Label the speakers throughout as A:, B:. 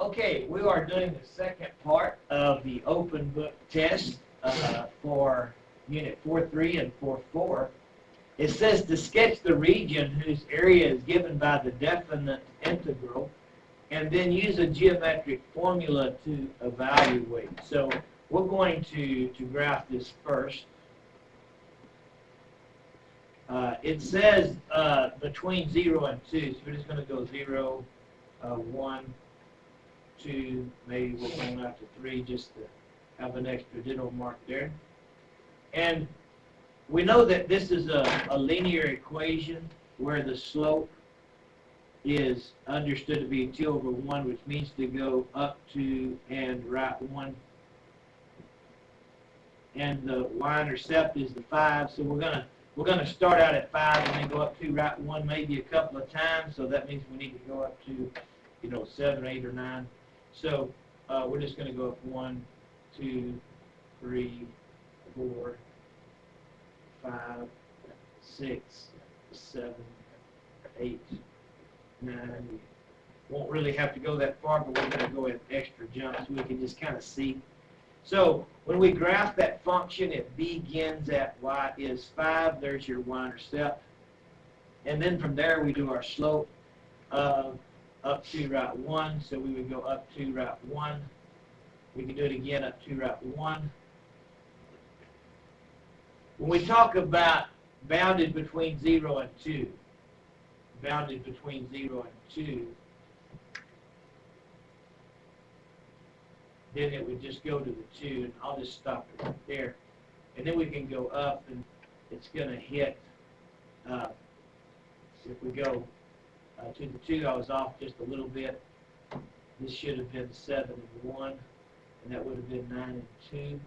A: Okay, we are doing the second part of the open book test for Unit 4.3 and 4.4. It says to sketch the region whose area is given by the definite integral and then use a geometric formula to evaluate. So we're going to graph this first. It says between 0 and 2, so we're just going to go 0, 1, 2, maybe we'll go out to 3 just to have an extra ditto mark there. And we know that this is a linear equation where the slope is understood to be 2 over 1, which means to go up 2 and right 1. And the y-intercept is the 5, so we're gonna start out at 5 and then go up 2, right 1, maybe a couple of times. So that means we need to go up to, 7, 8, or 9. So we're just going to go up 1, 2, 3, 4, 5, 6, 7, 8, 9. We won't really have to go that far, but we're going to go at extra jumps so we can just kind of see. So when we graph that function, it begins at y is 5. There's your y-intercept. And then from there we do our slope up 2, right 1. So we would go up 2, right 1. We can do it again up 2, right 1. When we talk about bounded between 0 and 2, bounded between 0 and 2, then it would just go to the 2, and I'll just stop it right there. And then we can go up, and it's going to hit, if we go to the 2, I was off just a little bit. This should have been 7 and 1, and that would have been 9 and 2.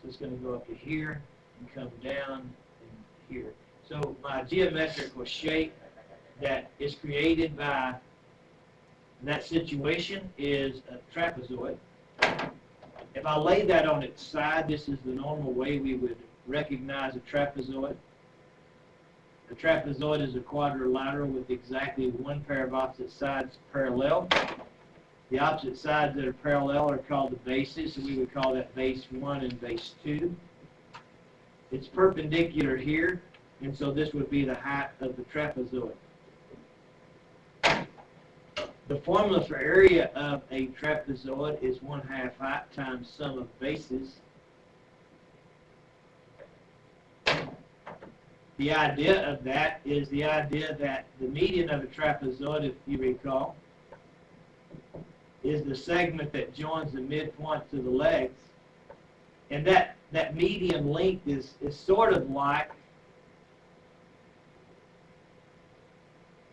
A: So it's going to go up to here and come down and here. So my geometrical shape that is created by that situation is a trapezoid. If I lay that on its side, this is the normal way we would recognize a trapezoid. A trapezoid is a quadrilateral with exactly one pair of opposite sides parallel. The opposite sides that are parallel are called the bases, so we would call that base 1 and base 2. It's perpendicular here, and so this would be the height of the trapezoid. The formula for area of a trapezoid is 1/2 height times sum of bases. The idea of that is the idea that the median of a trapezoid, if you recall, is the segment that joins the midpoint to the legs. And that median length is sort of like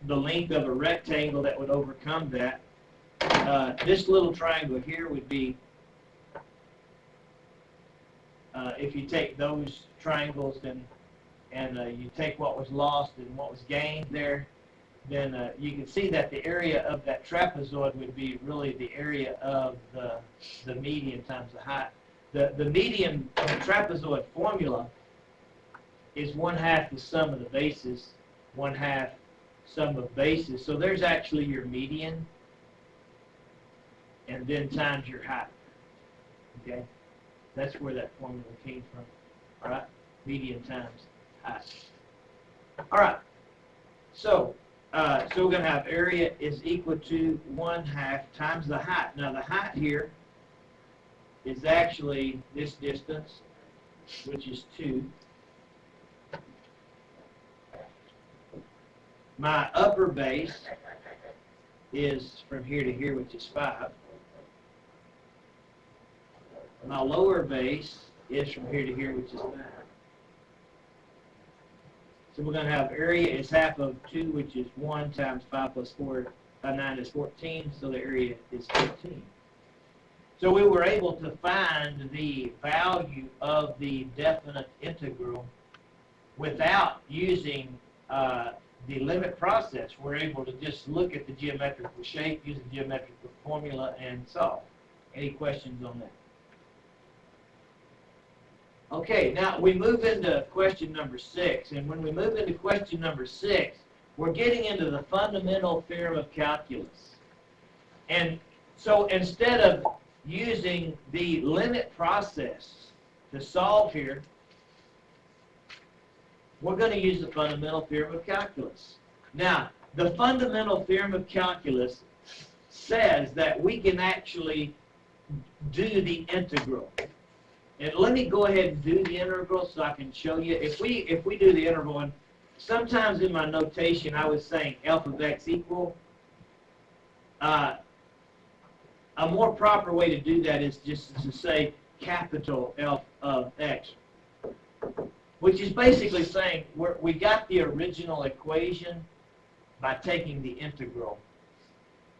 A: the length of a rectangle that would overcome that. This little triangle here would be, if you take those triangles and you take what was lost and what was gained there, then you can see that the area of that trapezoid would be really the area of the median times the height. The median of the trapezoid formula is 1/2 the sum of the bases, 1/2 sum of bases. So there's actually your median, and then times your height. Okay, that's where that formula came from. All right, median times height. All right, so we're going to have area is equal to 1/2 times the height. Now the height here is actually this distance, which is 2. My upper base is from here to here, which is 5. My lower base is from here to here, which is 9. So we're going to have area is half of 2, which is 1 times 5 plus 4 by 9 is 14, so the area is 15. So we were able to find the value of the definite integral without using the limit process. We're able to just look at the geometrical shape, use the geometrical formula, and solve. Any questions on that? Okay, now we move into question number 6, and when we move into question number 6, we're getting into the fundamental theorem of calculus. And so instead of using the limit process to solve here, we're going to use the fundamental theorem of calculus. Now, the fundamental theorem of calculus says that we can actually do the integral. And let me go ahead and do the integral so I can show you. If we do the integral, and sometimes in my notation I was saying f of x equal. A more proper way to do that is just to say capital F of x, which is basically saying we got the original equation by taking the integral.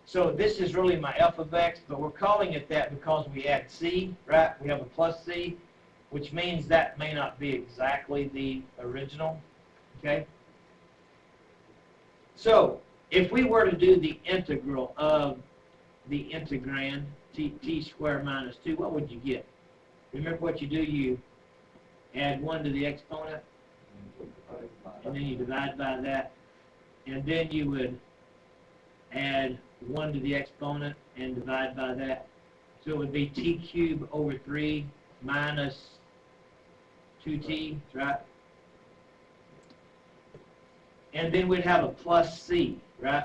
A: So this is really my f of x, but we're calling it that because we add c, right? We have a plus c, which means that may not be exactly the original, okay? So if we were to do the integral of the integrand, t squared minus 2, what would you get? Remember what you do, you add 1 to the exponent, and then you divide by that, and then you would add 1 to the exponent and divide by that. So it would be t cubed over 3 minus 2t, right? And then we'd have a plus c, right?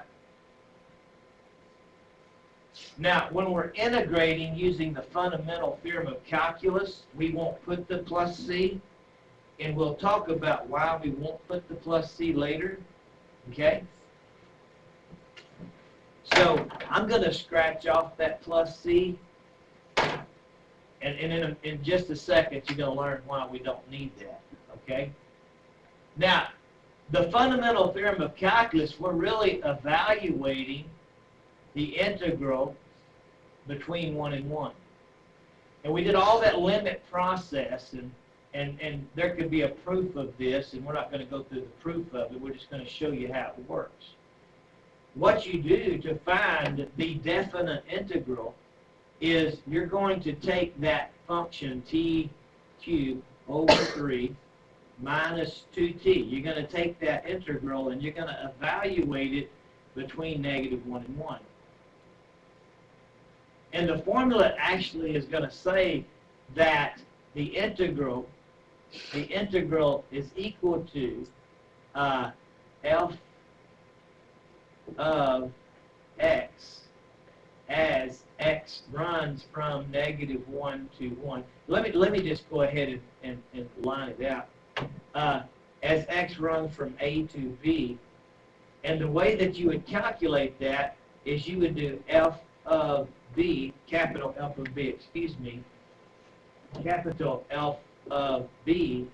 A: Now, when we're integrating using the fundamental theorem of calculus, we won't put the plus c, and we'll talk about why we won't put the plus c later, okay? So I'm going to scratch off that plus c, and in just a second you're going to learn why we don't need that, okay? Now, the fundamental theorem of calculus, we're really evaluating the integral between 1 and 1. And we did all that limit process, and there could be a proof of this, and we're not going to go through the proof of it. We're just going to show you how it works. What you do to find the definite integral is you're going to take that function t cubed over 3 minus 2t. You're going to take that integral and you're going to evaluate it between -1 and 1. And the formula actually is going to say that the integral is equal to f of x as x runs from -1 to 1. Let me just go ahead and line it out. As x runs from A to B, and the way that you would calculate that is you would do f of B, capital F of B, excuse me, capital F of B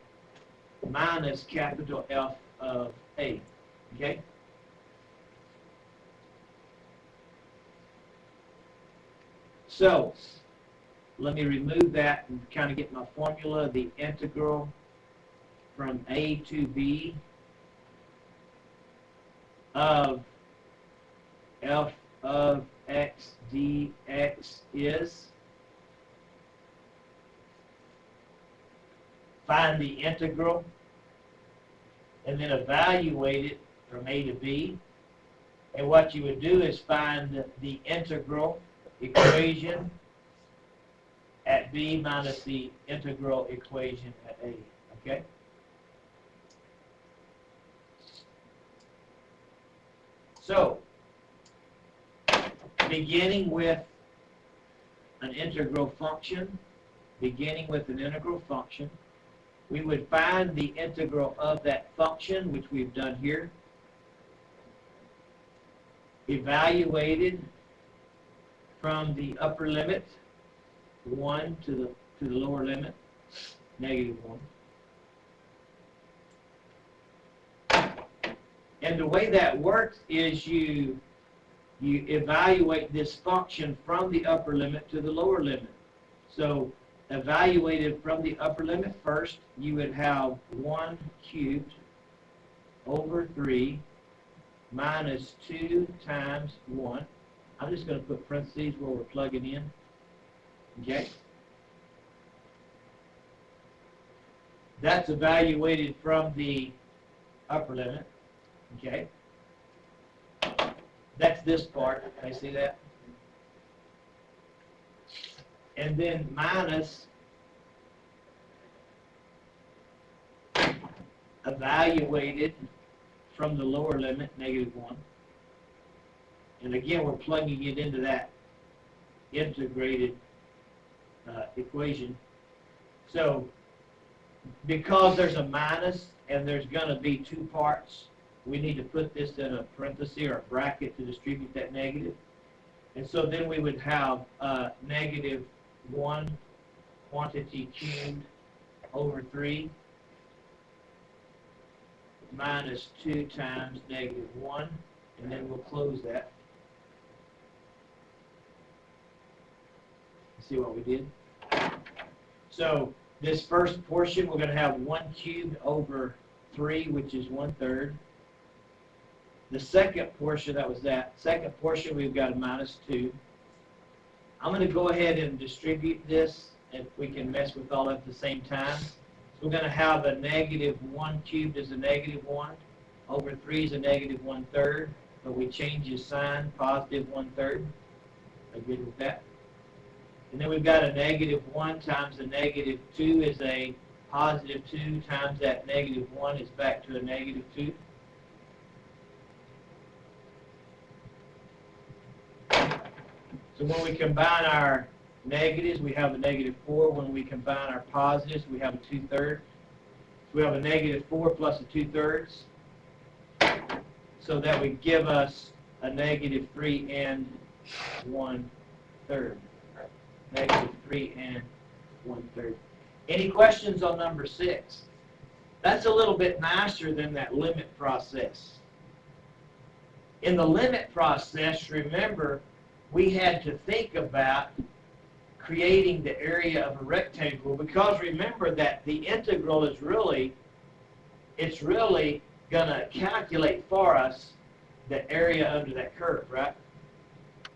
A: minus capital F of A, okay? So, let me remove that and kind of get my formula, the integral from A to B of f of x dx is, find the integral, and then evaluate it from A to B. And what you would do is find the integral equation at B minus the integral equation at A, okay? So, beginning with an integral function, we would find the integral of that function, which we've done here, evaluated from the upper limit, 1 to the lower limit, -1. And the way that works is you evaluate this function from the upper limit to the lower limit. So evaluated from the upper limit first, you would have 1 cubed over 3 minus 2 times 1. I'm just going to put parentheses where we're plugging in. Okay? That's evaluated from the upper limit. Okay? That's this part. Can I see that? and then minus evaluated from the lower limit, -1. And again, we're plugging it into that integrated equation. So because there's a minus and there's going to be two parts, we need to put this in a parenthesis or a bracket to distribute that negative. And so then we would have -1 quantity cubed over 3 minus 2 times -1, and then we'll close that. See what we did? So this first portion, we're going to have 1 cubed over 3, which is 1/3. The second portion, that was that. Second portion, we've got a -2. I'm going to go ahead and distribute this, and we can mess with all at the same time. So we're going to have a -1 cubed is a -1, over 3 is a -1/3, but we change the sign, +1/3. Agree with that? And then we've got a -1 times a -2 is a +2 times that -1 is back to a -2. So when we combine our negatives, we have a -4. When we combine our positives, we have a 2/3. So we have a -4 plus a 2/3. So that would give us a -3 and 1/3. -3 and 1/3. Any questions on number 6? That's a little bit nicer than that limit process. In the limit process, remember, we had to think about creating the area of a rectangle, because remember that the integral is really going to calculate for us the area under that curve, right?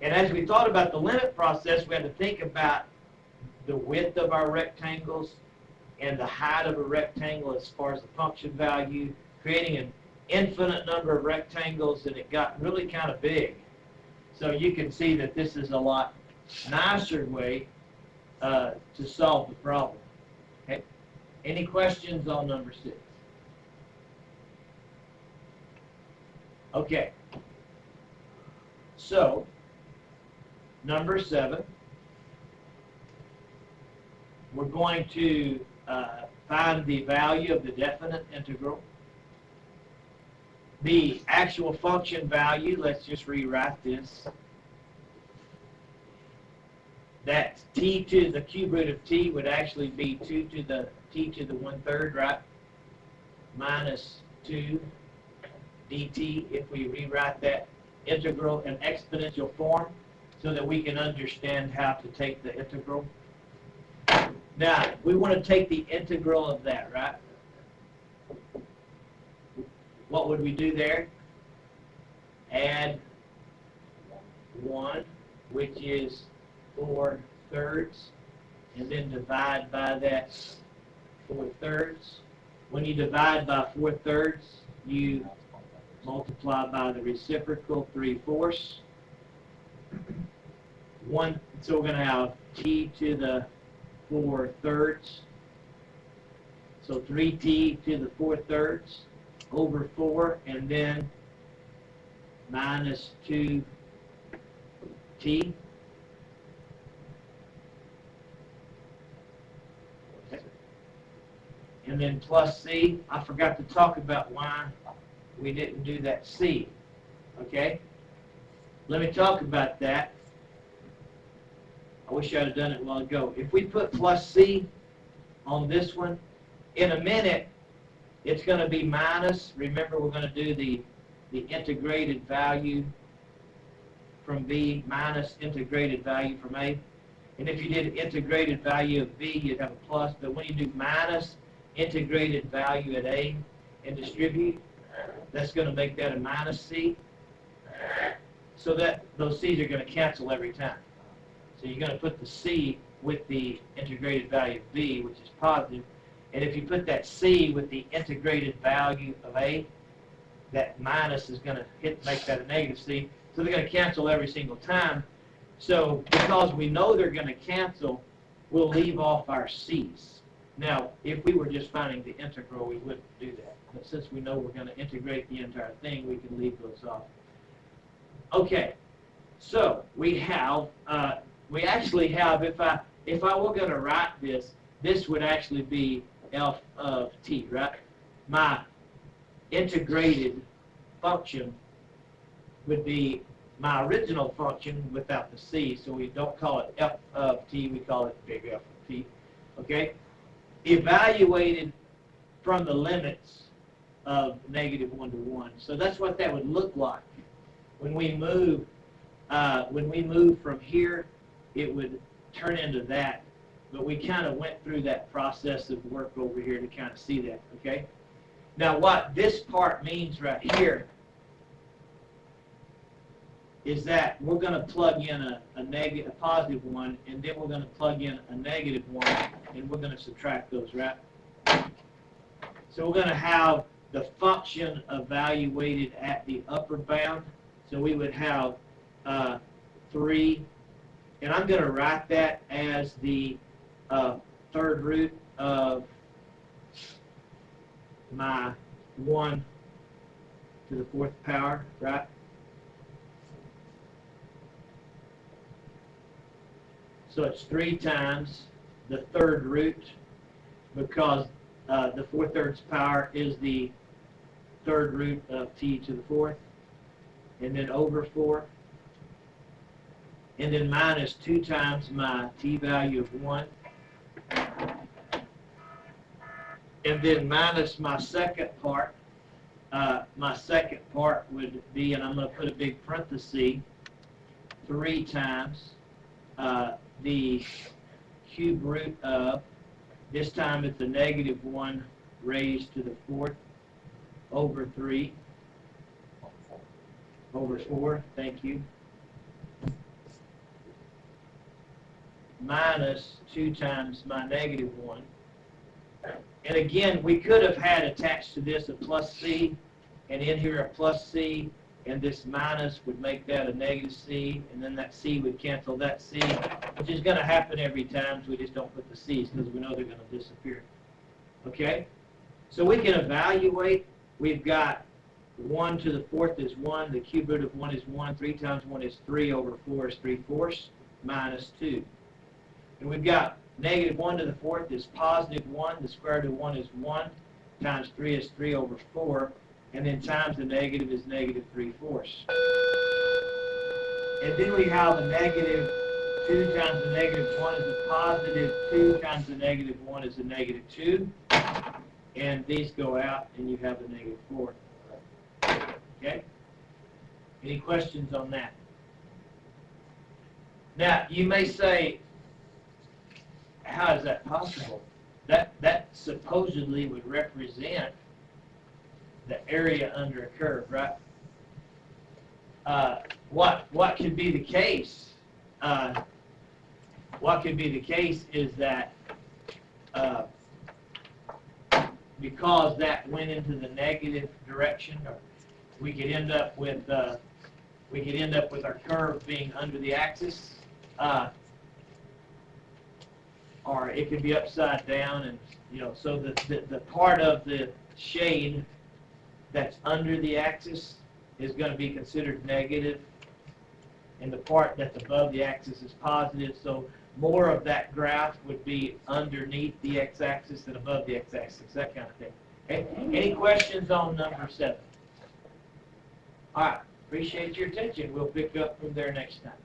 A: And as we thought about the limit process, we had to think about the width of our rectangles and the height of a rectangle as far as the function value, creating an infinite number of rectangles, and it got really kind of big. So you can see that this is a lot nicer way to solve the problem. Okay? Any questions on number 6? Okay. So, number 7, we're going to find the value of the definite integral. The actual function value, let's just rewrite this. That t to the cube root of t would actually be 2 to the t to the 1/3, right? Minus 2 dt if we rewrite that integral in exponential form so that we can understand how to take the integral. Now, we want to take the integral of that, right? What would we do there? Add 1, which is 4/3, and then divide by that 4/3. When you divide by 4/3, you multiply by the reciprocal 3/4. So we're going to have t to the 4/3. So 3t to the 4/3 over 4, and then minus 2t. Okay. And then plus c. I forgot to talk about why we didn't do that c. Okay? Let me talk about that. I wish I'd have done it a while ago. If we put plus c on this one, in a minute, it's going to be minus. Remember, we're going to do the integrated value from b minus integrated value from a. And if you did integrated value of b, you'd have a plus. But when you do minus integrated value at a and distribute, that's going to make that a minus c. So that those c's are going to cancel every time. So you're going to put the c with the integrated value of b, which is positive. And if you put that c with the integrated value of a, that minus is going to make that a negative c. So they're going to cancel every single time. So because we know they're going to cancel, we'll leave off our c's. Now, if we were just finding the integral, we wouldn't do that. But since we know we're going to integrate the entire thing, we can leave those off. Okay, so we actually have, if I were going to write this, this would actually be f of t, right? My integrated function would be my original function without the c, so we don't call it f of t, we call it big F of t, okay? Evaluated from the limits of -1 to 1. So that's what that would look like. When we move from here, it would turn into that. But we kind of went through that process of work over here to kind of see that, okay? Now what this part means right here is that we're going to plug in a positive 1, and then we're going to plug in a -1, and we're going to subtract those, right? So we're going to have the function evaluated at the upper bound. So we would have 3, and I'm going to write that as the third root of my 1 to the 4th power, right? So it's 3 times the third root, because the 4/3 power is the third root of t to the 4th, and then over 4, and then minus 2 times my t value of 1, and then minus my second part. My second part would be, and I'm going to put a big parenthesis, 3 times the cube root of, this time it's a -1 raised to the 4th over 3 over 4, thank you, minus 2 times my -1. And again, we could have had attached to this a plus c, and in here a plus c, and this minus would make that a -c, and then that c would cancel that c, which is going to happen every time, so we just don't put the c's because we know they're going to disappear. Okay? So we can evaluate. We've got 1 to the 4th is 1, the cube root of 1 is 1, 3 times 1 is 3, over 4 is 3/4, minus 2. And we've got -1 to the 4th is +1, the square root of 1 is 1, times 3 is 3 over 4, and then times the negative is -3/4. And then we have a -2 times the -1 is a +2 times the -1 is a -2. And these go out, and you have a -4. Okay? Any questions on that? Now, you may say, how is that possible? That supposedly would represent the area under a curve, right? What could be the case? What could be the case is that because that went into the negative direction, we could end up with our curve being under the axis, or it could be upside down, and so the part of the shade that's under the axis is going to be considered negative, and the part that's above the axis is positive. So more of that graph would be underneath the x-axis than above the x-axis, that kind of thing. Okay? Any questions on number 7? All right. Appreciate your attention. We'll pick up from there next time.